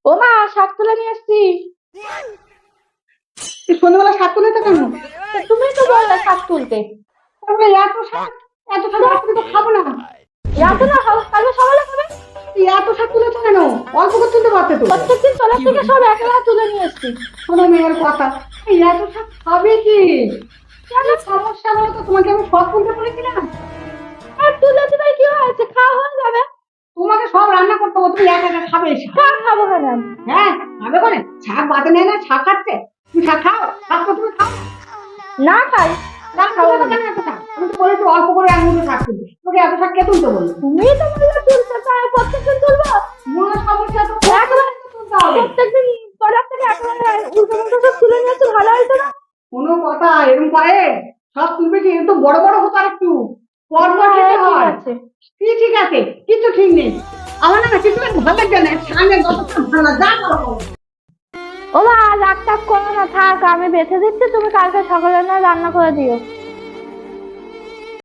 ও মা, শাক তুলে নিয়ে আসছি। এই সন্ধ্যাবেলা শাক তুলেছো কেন? তুমি তো বললে শাক তুলতে। তারপরে এত শাক রাত্রে তো খাবো না। রাতে না, কালকে সকালে খাবে। এই এত শাক তুলেছো কেন? অল্প করে তুলতে পারতে তো। প্রত্যেকদিন তোলার থেকে সব একলা তুলে নিয়ে আসছি। শোনো মেয়ের কথা, এই এত শাক খাবে কি? কেন সমস্যা বলো তো? তোমাকে আমি সব তুলতে বলেছিলাম। আর তুলে দিলে কি হয়েছে, খাওয়া হয়ে যাবে। তোমাকে সব রান্না করতে হবে, তুমি একা একা খাবে শাক? শাক খাবো কেন আমি? হ্যাঁ, খাবে করে শাক বাদে নেয় না, শাক খাচ্ছে। তুমি শাক খাও, শাক তো তুমি খাও। না খাই। শাক খাবো না কেন? এত শাক আমি তো বলেছি অল্প করে আমি শাক তুলতে, তোকে এত শাক কে তুলতে বললো? তুমি তো বললে তুলতে, তাই প্রত্যেকদিন তুলবো। মনে সমস্যা তো একবার তুলতে হবে। প্রত্যেকদিন তোলার থেকে একেবারে উল্টো উল্টো সব তুলে নিয়ে আসতে ভালো হয়েছে না? কোনো কথা এরকম করে সব তুলবে কি? একটু বড় বড় হতো আর একটু পরপর খেতে ঠিক হয়। আছে। কি ঠিক আছে? কিছু ঠিক নেই। আমার না কিছু ভালো লাগবে না, সামনে যতটা ভালো যা করবো। ও মা, রাগ টাগ করো না, থাক, আমি বেঁচে দিচ্ছি, তুমি কালকে সকালে না রান্না করে দিও।